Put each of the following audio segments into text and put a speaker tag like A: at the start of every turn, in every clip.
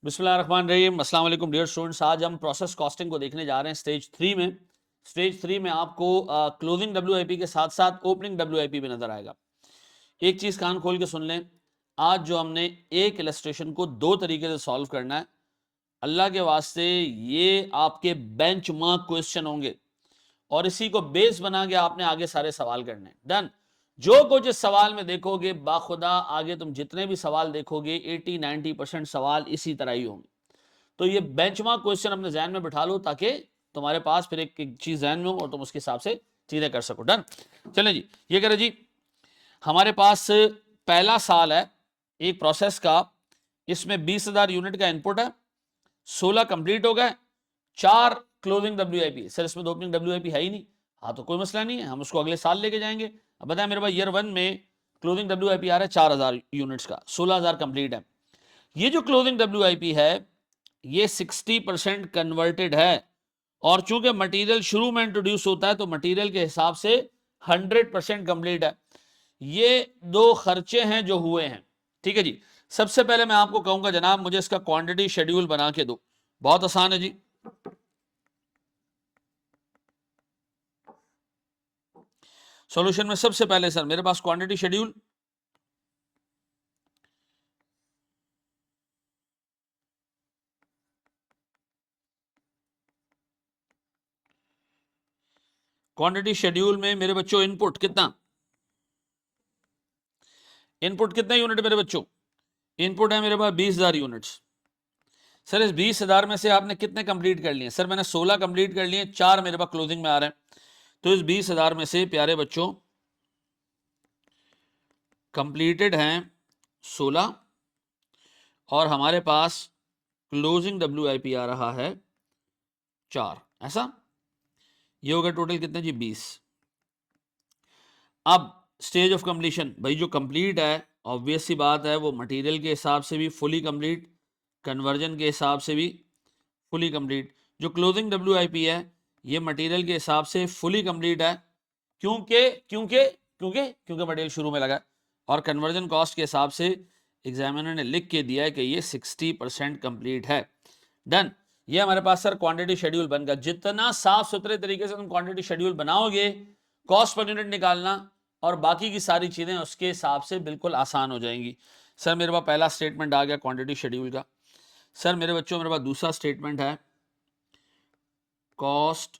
A: बिस्मिल्लाहिर्रहमानिर्रहीम। अस्सलाम वालेकुम डियर स्टूडेंट्स। आज हम प्रोसेस कॉस्टिंग को देखने जा रहे हैं स्टेज 3 में। स्टेज 3 में आपको क्लोजिंग डब्ल्यूआईपी के साथ साथ ओपनिंग डब्ल्यूआईपी भी नजर आएगा। एक चीज कान खोल के सुन लें, आज जो हमने एक इलस्ट्रेशन को दो तरीके से सॉल्व करना है, अल्लाह के वास्ते ये आपके बेंचमार्क क्वेश्चन होंगे और इसी को बेस बना के आपने आगे सारे सवाल करने हैं। डन। जो कुछ इस सवाल में देखोगे बाखुदा आगे तुम जितने भी सवाल देखोगे 80-90% सवाल इसी तरह ही होंगे। तो ये बेंचमार्क क्वेश्चन अपने जहन में बिठा लो ताकि तुम्हारे पास फिर एक चीज जहन में हो और तुम उसके हिसाब से चीजें कर सको। डन। चलें जी, ये करें जी। हमारे पास पहला साल है एक प्रोसेस का, इसमें 20,000 यूनिट का इनपुट है, 16 कंप्लीट हो गए, 4 क्लोजिंग डब्ल्यूआईपी। सर इसमें तो ओपनिंग डब्ल्यूआईपी है ही नहीं। हाँ तो कोई मसला नहीं है, हम उसको अगले साल लेके जाएंगे। अब बताएं मेरे पास ईयर 1 में क्लोजिंग डब्ल्यूआईपी आ रहा है 4,000 यूनिट्स का, 16,000 कंप्लीट है। ये जो क्लोजिंग डब्ल्यूआईपी है ये 60% कन्वर्टेड है और चूंकि मटेरियल शुरू में इंट्रोड्यूस होता है तो मटेरियल के हिसाब से 100% कंप्लीट है। ये दो खर्चे हैं जो हुए हैं। ठीक है जी। सबसे पहले मैं आपको कहूंगा जनाब मुझे इसका क्वांटिटी शेड्यूल बना के दो। बहुत आसान है जी। सॉल्यूशन में सबसे पहले सर मेरे पास क्वांटिटी शेड्यूल, क्वांटिटी शेड्यूल में मेरे बच्चों इनपुट कितना, इनपुट कितने यूनिट मेरे बच्चों, इनपुट है मेरे पास 20,000 यूनिट्स। सर इस 20,000 में से आपने कितने कंप्लीट कर लिए? सर मैंने 16 कंप्लीट कर लिए, 4 मेरे पास क्लोजिंग में आ रहे हैं। तो इस 20,000 में से प्यारे बच्चों कंप्लीटेड हैं 16 और हमारे पास क्लोजिंग डब्ल्यूआईपी आ रहा है 4। ऐसा ये होगा टोटल कितने जी? 20। अब स्टेज ऑफ कंप्लीशन, भाई जो कंप्लीट है ऑब्वियस सी बात है वो मटेरियल के हिसाब से भी फुली कंप्लीट, कन्वर्जन के हिसाब से भी फुली कंप्लीट। जो क्लोजिंग डब्ल्यूआईपी है ये मटेरियल के हिसाब से फुली कंप्लीट है क्योंकि क्योंकि क्योंकि क्योंकि मटेरियल शुरू में लगा, और कन्वर्जन कॉस्ट के हिसाब से एग्जामिनर ने लिख के दिया है कि ये 60% कंप्लीट है। डन। ये हमारे पास सर क्वांटिटी शेड्यूल बन गया। जितना साफ सुथरे तरीके से तुम क्वांटिटी शेड्यूल बनाओगे कॉस्ट पर यूनिट निकालना और बाकी की सारी चीजें उसके हिसाब से बिल्कुल आसान हो जाएंगी। सर मेरे पास पहला स्टेटमेंट आ गया क्वांटिटी शेड्यूल का। सर मेरे बच्चों मेरे पास दूसरा स्टेटमेंट है कॉस्ट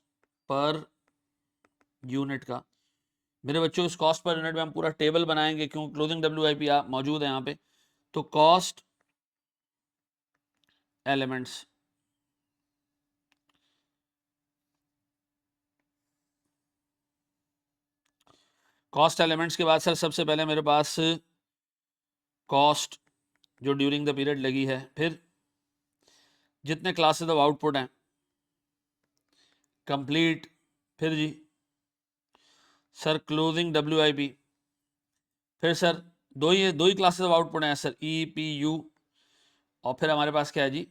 A: पर यूनिट का। मेरे बच्चों इस कॉस्ट पर यूनिट में हम पूरा टेबल बनाएंगे क्यों क्लोजिंग डब्ल्यूआईपी मौजूद है यहाँ पे। तो कॉस्ट एलिमेंट्स, कॉस्ट एलिमेंट्स के बाद सर सबसे पहले मेरे पास कॉस्ट जो ड्यूरिंग द पीरियड लगी है, फिर जितने क्लासेस ऑफ आउटपुट हैं कंप्लीट, फिर जी सर क्लोजिंग डब्ल्यूआईपी, फिर सर दो ही क्लासेस ऑफ आउटपुट हैं सर ई पी यू, और फिर हमारे पास क्या है जी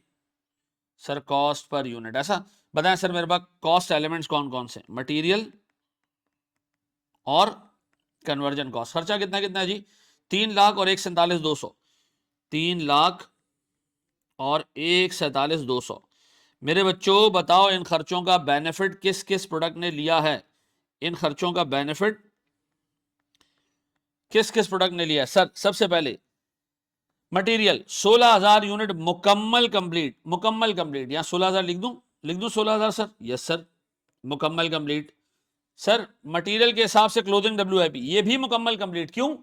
A: सर कॉस्ट पर यूनिट। ऐसा बताएं सर मेरे पास कॉस्ट एलिमेंट्स कौन कौन से? मटेरियल और कन्वर्जन कॉस्ट। खर्चा कितना कितना है जी? 3,00,000 और 1,47,200, 3,00,000 और 1,47,200। मेरे बच्चों बताओ इन खर्चों का बेनिफिट किस किस प्रोडक्ट ने लिया है? इन खर्चों का बेनिफिट किस किस प्रोडक्ट ने लिया है? सर सबसे पहले मटेरियल 16,000 यूनिट मुकम्मल कंप्लीट, मुकम्मल कंप्लीट। यहां 16,000 लिख दूं 16,000 सर? यस सर मुकम्मल कंप्लीट। सर मटेरियल के हिसाब से क्लोजिंग डब्ल्यूआईपी ये भी मुकम्मल कंप्लीट। क्यों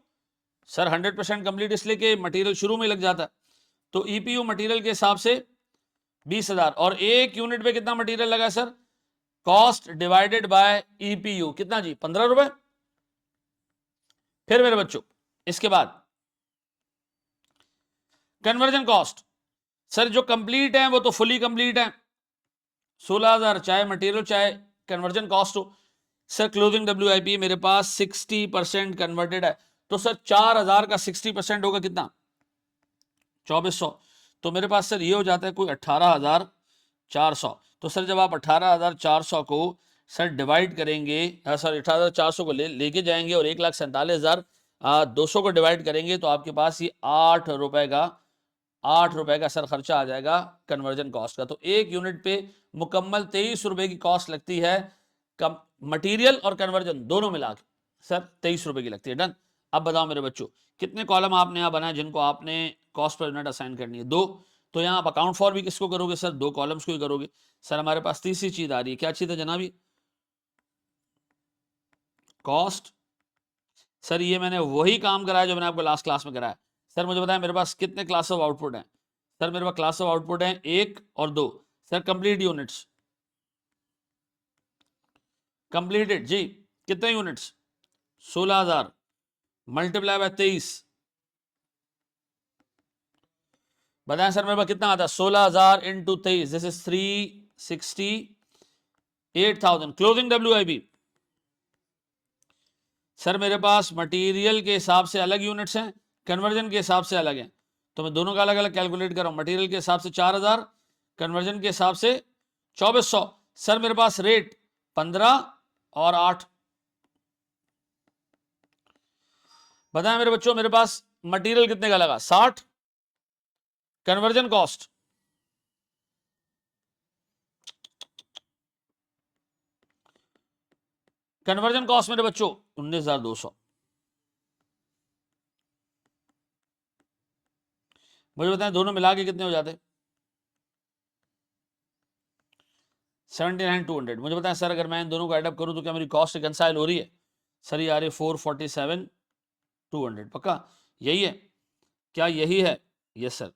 A: सर? 100% कंप्लीट इसलिए कि मटेरियल शुरू में लग जाता। तो ईपीयू मटेरियल के हिसाब से 20,000 और एक यूनिट पे कितना मटेरियल लगा sir? Cost divided bye EPU कितना जी? 15 रुपए। फिर मेरे बच्चों इसके बाद कन्वर्जन कॉस्ट। सर जो कंप्लीट है वो तो फुली कंप्लीट है 16,000, चाहे मटेरियल चाहे कन्वर्जन कॉस्ट हो। सर क्लोजिंग डब्ल्यूआईपी मेरे पास 60% कन्वर्टेड है, तो सर 4,000 का 60% होगा कितना? 2,400। तो मेरे पास सर ये हो जाता है कोई 18,400। तो सर जब आप 18,400 को सर डिवाइड करेंगे, सर 18,400 को लेके जाएंगे और 1,47,200 को डिवाइड करेंगे तो आपके पास ये 8 रुपए का ₹8 का सर खर्चा आ जाएगा कन्वर्जन कॉस्ट का। तो एक यूनिट पे मुकम्मल ₹23 की कॉस्ट लगती है, मटेरियल और कन्वर्जन दोनों मिला के सर ₹23 की लगती है। डन। अब बताओ मेरे बच्चों, कितने कॉलम आपने यहाँ बनाए जिनको आपने कॉस्ट पर यूनिट असाइन करनी है? 2। तो यहाँ आप अकाउंट फॉर भी किसको करोगे सर? 2 कॉलम्स को ही करोगे। सर हमारे पास तीसरी चीज आ रही है, क्या चीज है जनाबी? कॉस्ट। सर ये मैंने वही काम कराया जो मैंने आपको लास्ट क्लास में कराया। सर मुझे बताएं मेरे पास कितने क्लास ऑफ आउटपुट हैं? सर मेरे पास क्लास ऑफ आउटपुट हैं 1 और 2। सर कंप्लीट यूनिट्स, कंप्लीटेड जी, कितने यूनिट्स? 16,000 multiply by 23। बताएं सर मेरे पास कितना आता है? 16,000 into 23, this is 368,000। Closing WIP। Sir मेरे पास मटेरियल के हिसाब से अलग यूनिट्स हैं, कन्वर्जन के हिसाब से अलग हैं, तो मैं दोनों का अलग अलग कैलकुलेट कर रहा हूं। मटेरियल के हिसाब से 4,000, कन्वर्जन के हिसाब से 2,400। सर मेरे पास रेट 15 और 8। बताएं मेरे बच्चों मेरे पास मटेरियल कितने का लगा? 60। कन्वर्जन कॉस्ट मेरे बच्चों 19,200। मुझे बताएं दोनों मिला के कितने हो जाते? 79,200। मुझे बताएं सर अगर मैं इन दोनों को एडअप करूं तो क्या मेरी कॉस्ट रिकंसाइल हो रही है? सर ये आ रही है 447,200। पक्का यही है? क्या यही है? यस सर,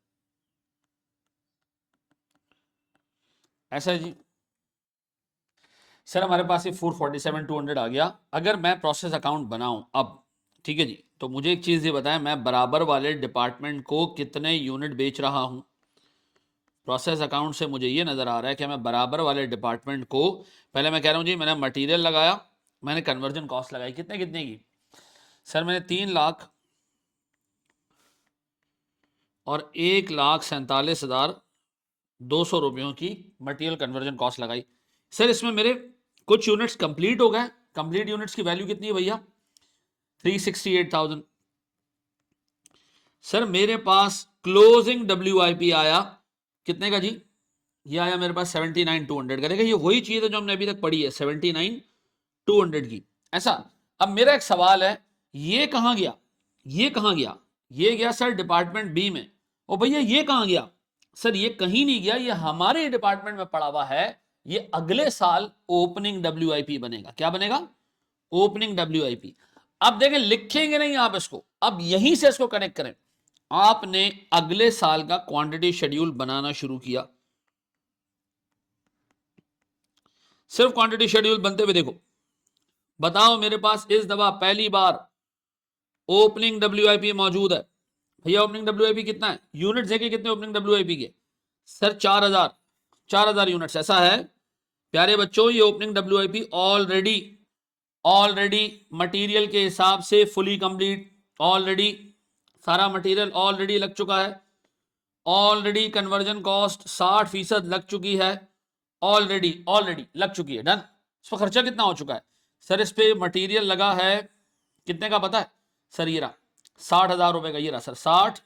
A: ऐसा है जी। सर हमारे पास ये 447,200 आ गया। अगर मैं प्रोसेस अकाउंट बनाऊं अब, ठीक है जी, तो मुझे एक चीज ये बताएं, मैं बराबर वाले डिपार्टमेंट को कितने यूनिट बेच रहा हूं? प्रोसेस अकाउंट से मुझे ये नजर आ रहा है कि मैं बराबर वाले डिपार्टमेंट को, पहले मैं कह रहा हूं जी मैंने मटेरियल लगाया, मैंने कन्वर्जन कॉस्ट लगाई, कितने कितने की? सर मैंने 3,00,000 और 1,47,200 रुपयों की मटेरियल कन्वर्जन कॉस्ट लगाई। सर इसमें मेरे कुछ यूनिट्स कंप्लीट हो गए। कंप्लीट यूनिट्स की वैल्यू कितनी है भैया? 368,000। सर मेरे पास क्लोजिंग WIP आया कितने का जी? ये आया मेरे पास 79,200 का। देखिए ये वही चीज है जो हमने अभी तक पढ़ी है, 79,200 की। ऐसा। अब मेरा एक सवाल है, ये कहां गया? ये कहां गया? ये गया सर डिपार्टमेंट बी में। ओ भैया ये कहां गया? सर ये कहीं नहीं गया, ये हमारे डिपार्टमेंट में पड़ा हुआ है। ये अगले साल ओपनिंग WIP बनेगा। क्या बनेगा? Opening WIP। अब देखें लिखेंगे नहीं आप इसको, अब यहीं से इसको कनेक्ट करें। आपने अगले साल का क्वांटिटी शेड्यूल बनाना शुरू किया। सिर्फ क्वांटिटी शेड्यूल बनते हुए देखो। बताओ मेरे पास इस दफा पहली बार ओपनिंग WIP मौजूद है। भैया ओपनिंग WIP कितना है? यूनिट देखिए कितने ओपनिंग WIP के? Sir 4,000 units. ऐसा है प्यारे बच्चों, ये ओपनिंग WIP ऑलरेडी मटेरियल के हिसाब से फुली कंप्लीट, ऑलरेडी सारा मटेरियल ऑलरेडी लग चुका है, ऑलरेडी कन्वर्जन कॉस्ट 60% लग चुकी है, ऑलरेडी लग चुकी है। डन। इस पर खर्चा कितना हो चुका है? सर इस पे मटेरियल लगा है कितने का पता है? सर ये रहा 60,000 रुपए का, ये रहा सर 60।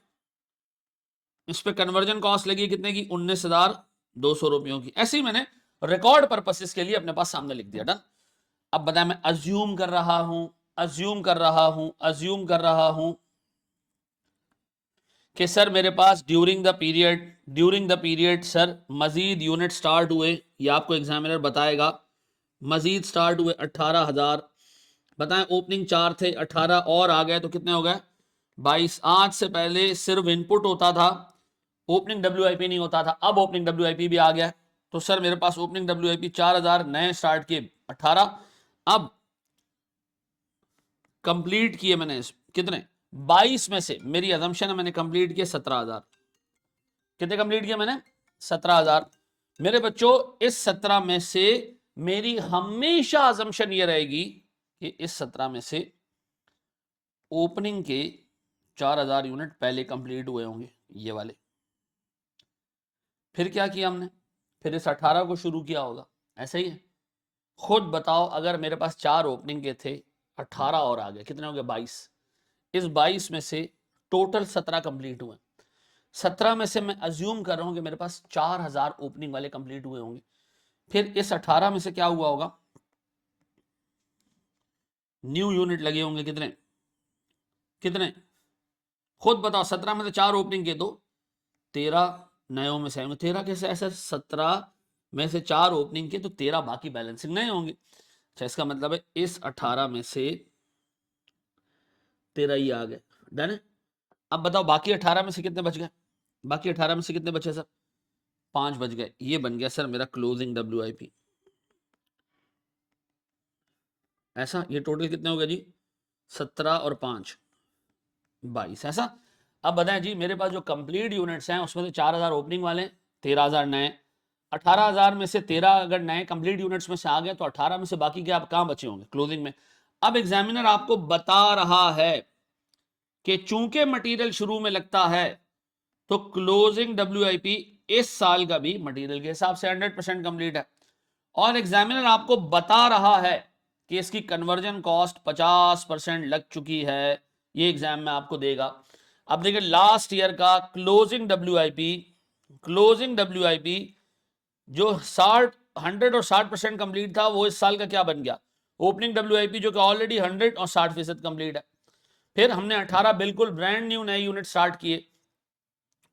A: इस पे कन्वर्जन कॉस्ट लगी कितने की? 19,200 रुपयों की। ऐसे ही मैंने रिकॉर्ड पर्पसेस के लिए अपने पास सामने लिख दिया। डन। अब बताएं मैं अज्यूम कर रहा हूं कि सर मेरे पास ड्यूरिंग द पीरियड सर मजीद यूनिट स्टार्ट हुए, ये आपको एग्जामिनर बताएगा। मजीद स्टार्ट हुए 18,000। बताएं ओपनिंग 4 थे, 18 और आ गए तो कितने हो गए? 22। आज से पहले सिर्फ इनपुट होता था, ओपनिंग WIP नहीं होता था, अब ओपनिंग WIP भी आ गया। तो सर मेरे पास ओपनिंग WIP 4,000 नए स्टार्ट किए 18, अब कंप्लीट किए मैंने कितने? 22 में से मेरी अजम्पशन है मैंने कंप्लीट किए 17,000। कितने कंप्लीट किए मैंने? 17,000। मेरे बच्चों इस 17 में से मेरी हमेशा अजम्पशन ये रहेगी कि इस 17 में से ओपनिंग के 4,000 यूनिट पहले कंप्लीट हुए होंगे, ये वाले। फिर क्या किया हमने? फिर इस 18 को शुरू किया होगा। ऐसा ही है। खुद बताओ अगर मेरे पास 4 ओपनिंग के थे, 18 और आ गए, कितने हो गए? 22। इस 22 में से टोटल 17 कंप्लीट हुए। 17 में से मैं अज्यूम कर रहा हूं कि मेरे पास 4000 ओपनिंग वाले कंप्लीट हुए होंगे। फिर इस 18 में से क्या हुआ होगा, न्यू यूनिट लगे होंगे कितने कितने, खुद बताओ। 17 में से 4 ओपनिंग के तो 13 नयों में से आएंगे। 13 कैसे ऐसे, 17 में से 4 ओपनिंग के तो 13 बाकी बैलेंसिंग नए होंगे। अच्छा, इसका मतलब है इस 18 में से 13 ही आ गए। डन है। अब बताओ बाकी 18 में से कितने बच गए, बाकी 18 में से कितने बचे सर, 5 बच गए। ये बन गया सर मेरा क्लोजिंग WIP। ऐसा, ये टोटल कितने हो गए जी, 17 और 5 22। ऐसा, अब बताएं जी मेरे पास जो कंप्लीट यूनिट्स हैं उसमें से 4000 ओपनिंग वाले, 13000 नए, 18000 में से 13 अगर नए कंप्लीट यूनिट्स में से आ गए तो 18 में से बाकी क्या कहां बचे होंगे क्लोजिंग में। अब एग्जामिनर आपको बता रहा है कि चूंकि मटेरियल शुरू में लगता है तो क्लोजिंग WIP इस साल का भी मटेरियल के हिसाब से 100% कंप्लीट है। और एग्जामिनर आपको बता रहा है कि इसकी कन्वर्जन कॉस्ट 50% लग चुकी है। ये एग्जाम में आपको देगा। अब देखिए लास्ट ईयर का क्लोजिंग WIP जो 100 और 60% कंप्लीट था, वो इस साल का क्या बन गया, ओपनिंग WIP जो कि ऑलरेडी 100 और 60% कंप्लीट है। फिर हमने 18 बिल्कुल ब्रांड न्यू नए यूनिट स्टार्ट किए,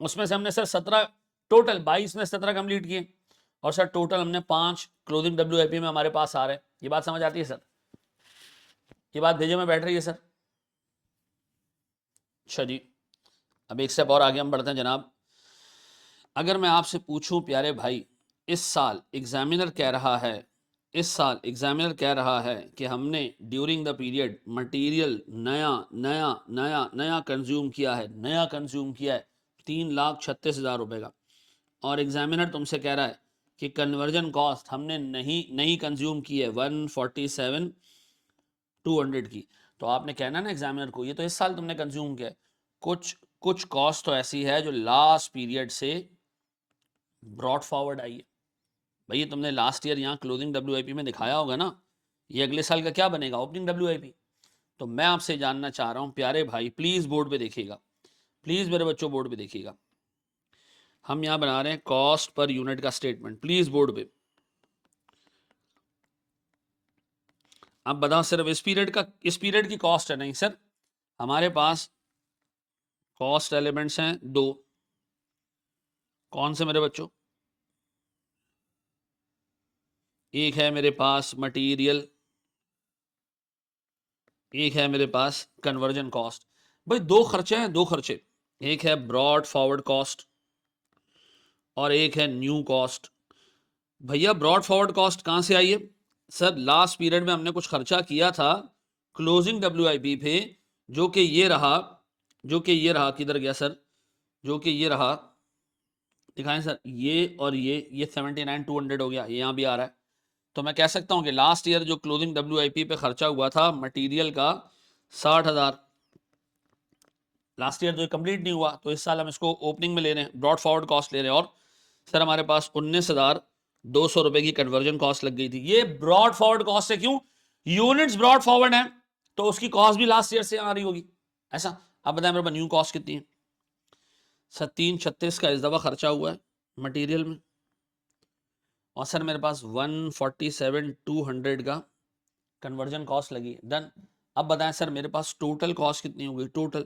A: उसमें से हमने सर 17 टोटल, 22 में 17 कंप्लीट किए, और सर टोटल हमने 5 क्लोजिंग WIP में हमारे पास आ रहे हैं। ये बात समझ आती है सर, ये बात भेजे में बैठ रही है सर। अच्छा जी, अब एक स्टेप और आगे हम बढ़ते हैं जनाब। अगर मैं आपसे पूछूं प्यारे भाई, इस साल एग्जामिनर कह रहा है, इस साल एग्जामिनर कह रहा है कि हमने ड्यूरिंग द पीरियड मटेरियल नया नया नया नया कंज्यूम किया है, नया कंज्यूम किया है 3,36,000 रुपए का, और एग्जामिनर तुमसे कह रहा है कि कन्वर्जन कॉस्ट हमने नहीं कंज्यूम की है 147,200 की, तो आपने कहना ना एग्जामिनर को, ये तो इस साल तुमने कंज्यूम किया है, कुछ कुछ कॉस्ट तो ऐसी है जो लास्ट पीरियड से ब्रॉड फॉरवर्ड आई है। भाई तुमने लास्ट ईयर यहाँ क्लोजिंग WIP में दिखाया होगा ना, ये अगले साल का क्या बनेगा, ओपनिंग WIP। तो मैं आपसे जानना चाह रहा हूँ प्यारे भाई, प्लीज बोर्ड पे देखिएगा, प्लीज मेरे बच्चों बोर्ड पे देखिएगा। हम यहाँ बना रहे हैं कॉस्ट पर यूनिट का स्टेटमेंट, प्लीज बोर्ड पे। अब बताओ सिर्फ इस पीरियड की कॉस्ट है, नहीं सर, हमारे पास कॉस्ट एलिमेंट्स हैं 2। कौन से मेरे बच्चों, एक है मेरे पास मटेरियल, एक है मेरे पास कन्वर्जन कॉस्ट। भाई दो खर्चे हैं, दो खर्चे, एक है ब्रॉड फॉरवर्ड कॉस्ट और एक है न्यू कॉस्ट। भैया ब्रॉड फॉरवर्ड कॉस्ट कहां से आई है सर, लास्ट पीरियड में हमने कुछ खर्चा किया था क्लोजिंग WIP पे, जो कि ये रहा, किधर गया सर, जो कि ये रहा, दिखाएं सर, ये और ये 79,200 हो गया, ये यहां भी आ रहा है। तो मैं कह सकता हूं कि लास्ट ईयर जो क्लोजिंग WIP पे खर्चा हुआ था मटेरियल का 60,000, लास्ट ईयर जो कंप्लीट नहीं हुआ, तो इस साल हम इसको ओपनिंग में ले रहे हैं, ब्रॉड फॉरवर्ड कॉस्ट ले रहे हैं, और सर हमारे पास 19,200 रुपए की कन्वर्जन कॉस्ट लग गई थी। ये ब्रॉड फॉरवर्ड कॉस्ट है, क्यों, यूनिट्स ब्रॉड फॉरवर्ड है तो उसकी कॉस्ट भी लास्ट ईयर से आ रही होगी। ऐसा, अब बताएं मेरे पास न्यू कॉस्ट कितनी है सर, 336 का इस दफा खर्चा हुआ है मटेरियल में, और सर मेरे पास 147,200 का कन्वर्जन कॉस्ट लगी है। डन। अब बताएं सर मेरे पास टोटल कॉस्ट कितनी होगी, टोटल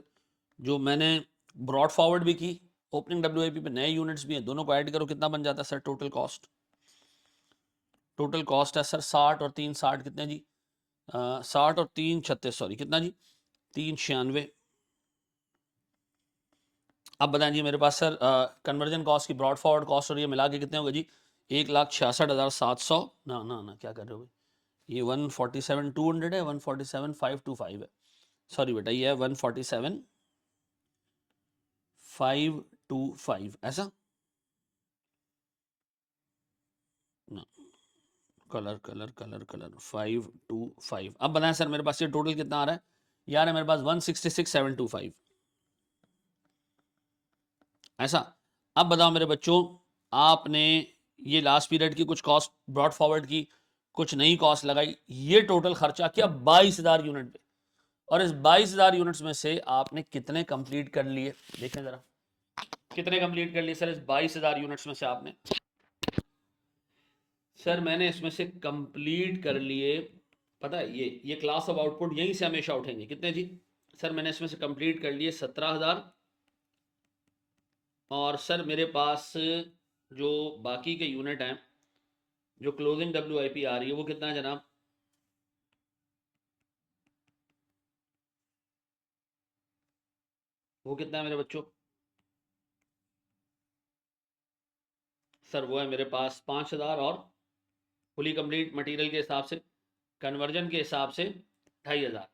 A: जो मैंने ब्रॉड फॉरवर्ड भी की, ओपनिंग WIP पे नए यूनिट्स भी हैं, दोनों को ऐड करो कितना बन जाता है sir total cost. Total cost है सर 60 और 3 60 कितने जी, 60 और 3 36, सॉरी कितना जी, 396। अब बताएं जी मेरे पास सर कन्वर्जन कॉस्ट की ब्रॉड फॉरवर्ड कॉस्ट और ये मिला के कितने होगा जी, 1,66,700, ना ना ना क्या कर रहे हो, ये 147,200 है, 147,525 है, सॉरी बेटा ये है 147,525, ऐसा ना, कलर कलर कलर कलर 525। अब बताएं सर मेरे पास ये टोटल कितना आ रहा है, यार है मेरे पास 166,725, ऐसा। अब बताओ मेरे बच्चों, आपने ये लास्ट पीरियड की कुछ कॉस्ट ब्रॉड फॉरवर्ड की, कुछ नई कॉस्ट लगाई, ये टोटल खर्चा किया 22,000 यूनिट पे, और इस 22,000 यूनिट्स में से आपने कितने कंप्लीट कर लिए, देखें जरा, कितने कंप्लीट कर लिए सर इस 22,000 यूनिट्स में से आपने? सर मैंने इसमें से कंप्लीट कर लिए, पता है ये क्लास ऑफ आउटपुट यहीं से हमेशा उठेंगे। कितने जी? सर मैंने इसमें से कंप्लीट कर लिए 17,000। और सर मेरे पास जो बाकी के यूनिट हैं, जो क्लोजिंग WIP आ रही है, वो कितना है जनाब? वो कितना है मेरे बच्चों? सर वो है मेरे पास 5,000 और फुली कंप्लीट मटेरियल के हिसाब से, कन्वर्जन के हिसाब से 2,500।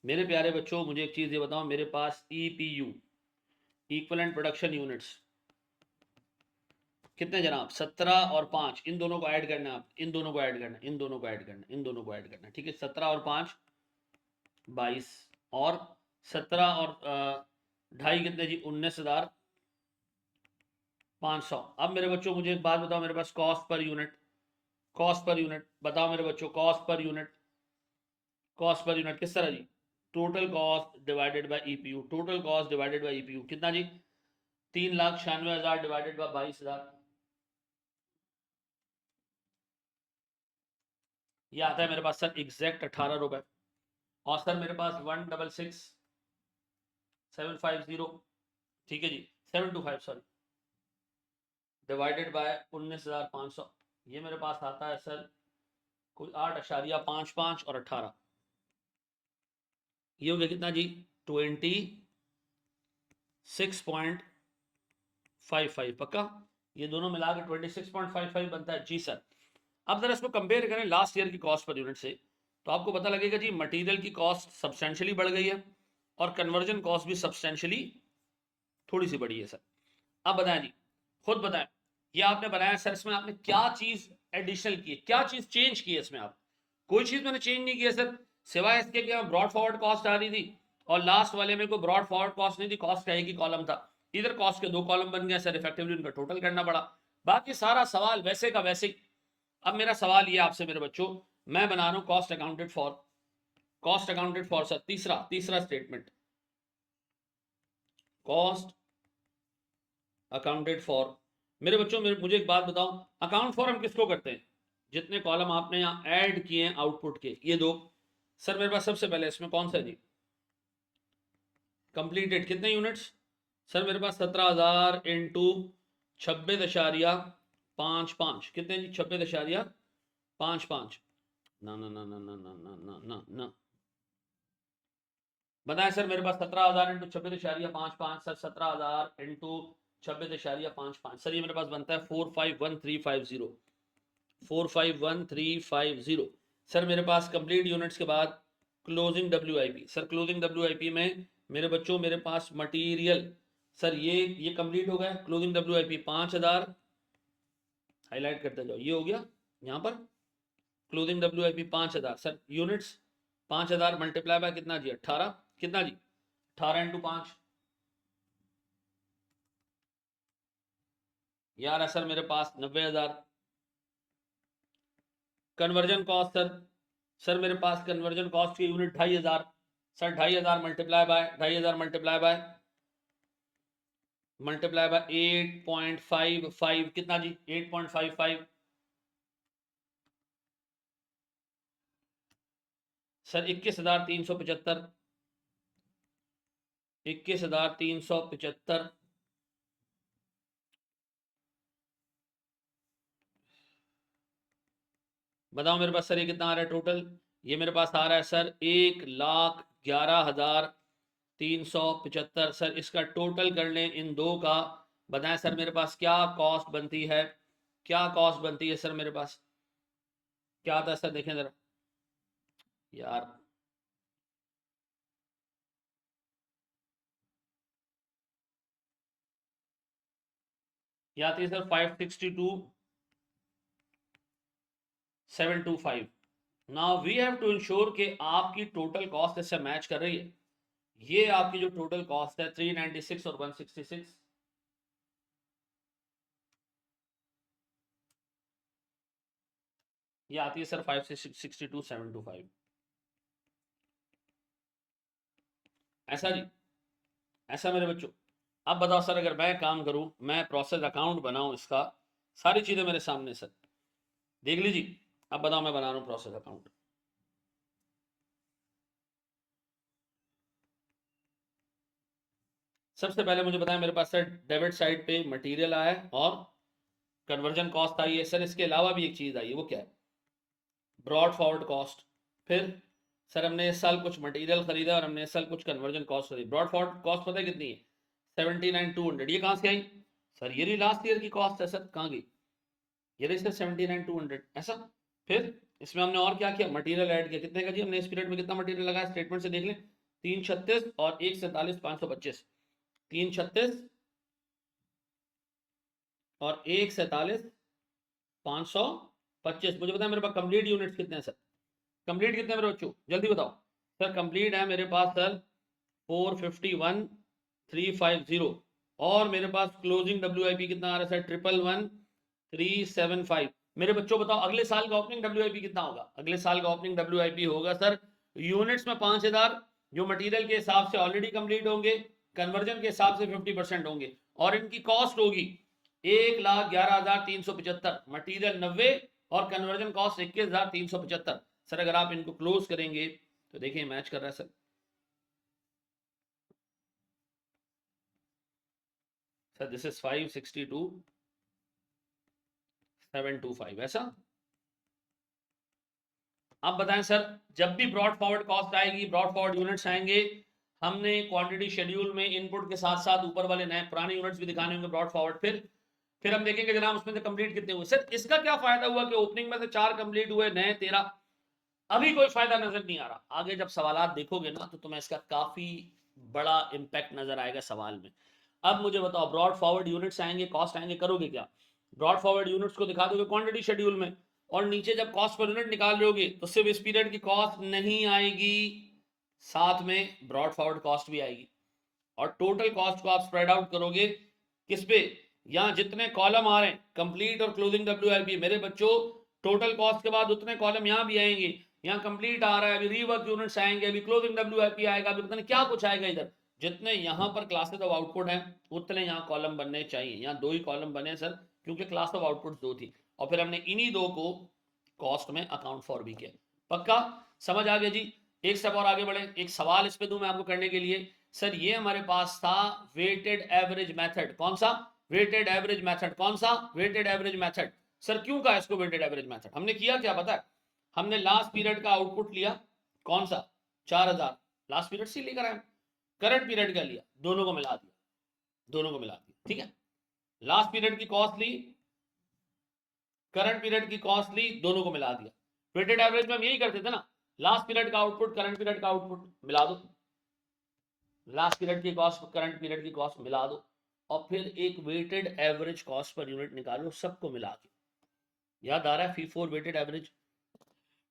A: मेरे प्यारे बच्चों मुझे एक चीज़ ये बताओ, मेरे पास EPU इक्वलेंट प्रोडक्शन यूनिट्स कितने जनाब? 17 और 5, इन दोनों को ऐड करना है आप, इन दोनों को ऐड करना, इन दोनों को ऐड करना, इन दोनों को ऐड करना, ठीक है? 17 और 5 22, और 17 और 2.5 कितने जी? 19,500। अब मेरे बच्चों मुझे एक बात बताओ, मेरे पास cost per unit, cost per unit बताओ मेरे बच्चों, cost per unit, cost per unit किस तरह जी? Total cost divided by EPU, total cost divided by EPU कितना जी? 3,96,000 डिवाइडेड बाय 22,000, ये आता है मेरे पास सर एग्जैक्ट 18 रुपए। और सर मेरे पास 166,750, ठीक है जी, 725 सॉरी, डिवाइडेड बाय 19,500, ये मेरे पास आता है सर कुल 8.55 और 18, ये हो गया कितना जी? 26.55 पक्का? ये दोनों मिला के 26.55 बनता है जी सर। अब जरा इसको कंपेयर करें लास्ट ईयर की कॉस्ट पर यूनिट से, तो आपको पता लगेगा जी मटेरियल की कॉस्ट सब्सटेंशियली बढ़ गई है और कन्वर्जन कॉस्ट भी सब्सटेंशियली थोड़ी सी बढ़ी है सर। अब बताएं जी, खुद बताएं, ये आपने बनाया सर, इसमें आपने क्या चीज एडिशनल की है, क्या चीज चेंज की है इसमें? आप कोई चीज मैंने चेंज नहीं की है सर, सिवाय इसके कि ब्रॉड फॉरवर्ड कॉस्ट आ रही थी और लास्ट वाले में कोई ब्रॉड फॉरवर्ड कॉस्ट नहीं थी, कॉस्ट का एक ही कॉलम था, इधर कॉस्ट के 2 कॉलम बन गए सर, इफेक्टिवली उनका टोटल करना पड़ा, बाकी सारा सवाल वैसे का वैसे ही। अब मेरा सवाल ये आपसे मेरे बच्चों, मैं बना रहा हूं cost accounted for, cost accounted for sir तीसरा तीसरा स्टेटमेंट, कॉस्ट अकाउंटेड फॉर। मेरे बच्चों मुझे एक बात बताओ, अकाउंट फॉर हम किसको करते हैं? जितने कॉलम आपने यहाँ ऐड किए हैं आउटपुट के, ये दो। सर मेरे पास सबसे पहले इसमें कौन सा है जी? कंप्लीटेड कितने यूनिट्स? सर मेरे पास 17,000 इंटू 26.55, कितने जी? 26.55। ना ना ना ना ना ना ना ना ना ना, बताएं सर, मेरे पास 17,000 इंटू 26.55 सर, 17,000 इंटू 26.55 सर, ये मेरे पास बनता है 451,350, 451,350। सर मेरे पास कंप्लीट यूनिट्स के बाद closing WIP, sir closing WIP में मेरे बच्चों मेरे पास मटेरियल, सर ये कंप्लीट हो गया, क्लोजिंग WIP 5,000, हाईलाइट करते जाओ, ये हो गया यहाँ पर closing WIP 5,000 sir, units 5,000 multiply by कितना जी? 18, कितना जी? 18 इंटू 5, यार है सर मेरे पास 90,000। कन्वर्जन कॉस्ट सर, सर मेरे पास कन्वर्जन कॉस्ट की यूनिट 2,500 सर, 2,500 मल्टीप्लाई बाय 8.55 कितना जी? 8.55 सर, 21,375, 21,375। बताओ मेरे पास सर ये कितना आ रहा है टोटल? ये मेरे पास आ रहा है सर 1,11,375 सर, इसका टोटल कर लें इन दो का, बताएं सर मेरे पास क्या कॉस्ट बनती है, क्या कॉस्ट बनती है सर मेरे पास, क्या आता है सर? देखें जरा यार, ये आती है sir 562,725। Now we have to ensure कि आपकी टोटल कॉस्ट इससे मैच कर रही है। ये आपकी जो टोटल कॉस्ट है 396 और 166, ये आती है सर 562,725, ऐसा जी, ऐसा मेरे बच्चों। अब बताओ सर, अगर मैं काम करूं, मैं प्रोसेस अकाउंट बनाऊं, इसका सारी चीजें मेरे सामने सर देख लीजिए। अब बताओ मैं बना रहा हूं प्रोसेस अकाउंट। सबसे पहले मुझे बताएं, मेरे पास सर डेबिट साइड पे मटेरियल आया है और कन्वर्जन कॉस्ट आई है सर। इसके अलावा भी एक चीज आई है, वो क्या है? Broad forward cost. फिर सर हमने इस साल कुछ मटेरियल खरीदा और हमने इस साल कुछ कन्वर्जन कॉस्ट खरीदी। ब्रॉड फॉरवर्ड कॉस्ट पता है कितनी है? 79,200। ये कहाँ से आई सर? ये रही लास्ट ईयर की कॉस्ट है सर, कहाँ गई? ये रही सर 79,200, ऐसा। फिर इसमें हमने और क्या किया? मटेरियल ऐड किया। कितने का जी? हमने इस पीरियड में कितना मटेरियल लगाया? स्टेटमेंट से देख लें। 336 और 147,525। 336 और 147,525। मुझे बताया मेरे पास कंप्लीट यूनिट्स कितने हैं सर? कंप्लीट कितने हैं मेरे बच्चों, जल्दी बताओ सर। कंप्लीट है मेरे पास सर 451,350। और मेरे पास क्लोजिंग WIP कितना आ रहा है सर? 111,375। मेरे बच्चों बताओ अगले साल का ओपनिंग WIP कितना होगा? अगले साल का ओपनिंग WIP होगा सर यूनिट्स में 5,000, जो मटेरियल के हिसाब से ऑलरेडी कंप्लीट होंगे, कन्वर्जन के हिसाब से 50% होंगे, और इनकी कॉस्ट होगी 1,11,375। मटीरियल 90 और कन्वर्जन कॉस्ट 21,375। सर अगर आप इनको क्लोज करेंगे तो देखिए मैच कर रहा है सर। सर दिस इज 562,725, ऐसा। अब बताएं सर, जब भी ब्रॉड फॉरवर्ड कॉस्ट आएगी, ब्रॉड फॉरवर्ड यूनिट्स आएंगे, हमने क्वांटिटी शेड्यूल में इनपुट के साथ साथ ऊपर वाले नए पुराने यूनिट्स भी दिखाने होंगे ब्रॉड फॉरवर्ड। फिर हम देखेंगे जनाब उसमें से कंप्लीट कितने हुए। सर इसका क्या फायदा हुआ कि ओपनिंग में से 4 कंप्लीट हुए, नए 13? अभी कोई फायदा नजर नहीं आ रहा। आगे जब सवालात देखोगे ना तो तुम्हें इसका काफी बड़ा इंपैक्ट नजर आएगा सवाल में। अब मुझे बताओ, ब्रॉड फॉरवर्ड यूनिट्स आएंगे, कॉस्ट आएंगे, करोगे क्या? ब्रॉड फॉरवर्ड यूनिट्स को दिखा दोगे क्वांटिटी शेड्यूल में, और नीचे जब कॉस्ट पर यूनिट निकाल लोगे तो सिर्फ इस पीरियड की कॉस्ट नहीं आएगी, साथ में ब्रॉड फॉरवर्ड कॉस्ट भी आएगी। और टोटल कॉस्ट को आप स्प्रेड आउट करोगे किस पे? यहाँ जितने कॉलम आ रहे हैं कंप्लीट और क्लोजिंग WIP, मेरे बच्चों टोटल कॉस्ट के बाद उतने कॉलम यहाँ भी आएंगे। यहाँ कंप्लीट आ रहा है, अभी रीवर्क यूनिट्स आएंगे, अभी क्लोजिंग WIP आएगा, अभी पता नहीं क्या कुछ आएगा इधर। जितने यहाँ पर क्लासेस ऑफ आउटपुट हैं उतने यहाँ कॉलम बनने चाहिए। यहाँ 2 ही कॉलम बने सर, क्योंकि क्लास ऑफ आउटपुट 2 थी, और फिर हमने इन्हीं 2 को कॉस्ट में अकाउंट फॉर भी किया। पक्का समझ आ गया जी? एक स्टेप और आगे बढ़े, एक सवाल इस पे दूं मैं आपको करने के लिए। सर ये हमारे पास था वेटेड एवरेज मेथड। कौन सा? Weighted average method. कौन सा? Weighted average method. सर क्यों कहा इसको वेटेड एवरेज मेथड? हमने किया क्या पता है? हमने लास्ट पीरियड का आउटपुट लिया, कौन सा? 4,000, लास्ट पीरियड से लेकर आए। करंट पीरियड का लिया, दोनों को मिला दिया, दोनों को मिला दिया, ठीक है। लास्ट पीरियड की कॉस्ट ली, करंट पीरियड की कॉस्ट ली, दोनों को मिला दिया। वेटेड एवरेज में हम यही करते थे ना, लास्ट पीरियड का आउटपुट करंट पीरियड का आउटपुट मिला दो, लास्ट पीरियड की कॉस्ट करंट पीरियड की कॉस्ट मिला दो, और फिर एक weighted average cost per unit निकालो सबको मिला के। याद आ रहा है FIFO वेटेड एवरेज?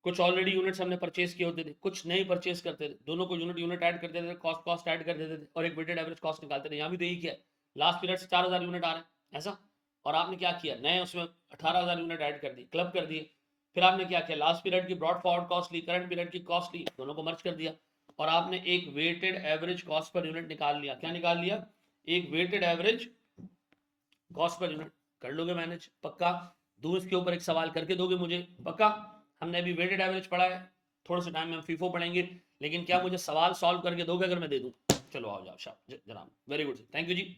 A: कुछ ऑलरेडी यूनिट्स हमने परचेज किए होते थे, कुछ नहीं परचेज करते थे, दोनों को यूनिट ऐड कर देते थे, कॉस्ट ऐड कर देते थे, और एक वेटेड एवरेज कॉस्ट निकालते थे। यहाँ भी तो यही किया, लास्ट पीरियड से 4,000 यूनिट आ रहे हैं, ऐसा। और आपने क्या किया, नए उसमें 18,000 यूनिट ऐड कर दिए, क्लब कर दिए। फिर आपने क्या किया, लास्ट पीरियड की ब्रॉड फॉरवर्ड कॉस्ट ली, करंट पीरियड की कॉस्ट ली, दोनों को मर्ज कर दिया, और आपने एक weighted average cost per unit निकाल लिया। क्या निकाल लिया? एक weighted average cost per unit. कर लोगे मैनेज? पक्का? दूर इसके ऊपर एक सवाल करके दोगे मुझे? पक्का? हमने अभी वेटेड एवरेज पढ़ा है, थोड़े से टाइम में हम FIFO पढ़ेंगे, लेकिन क्या मुझे सवाल सॉल्व करके दोगे अगर मैं दे दूं? चलो आओ जाओ, जनाब, very good, thank you ji.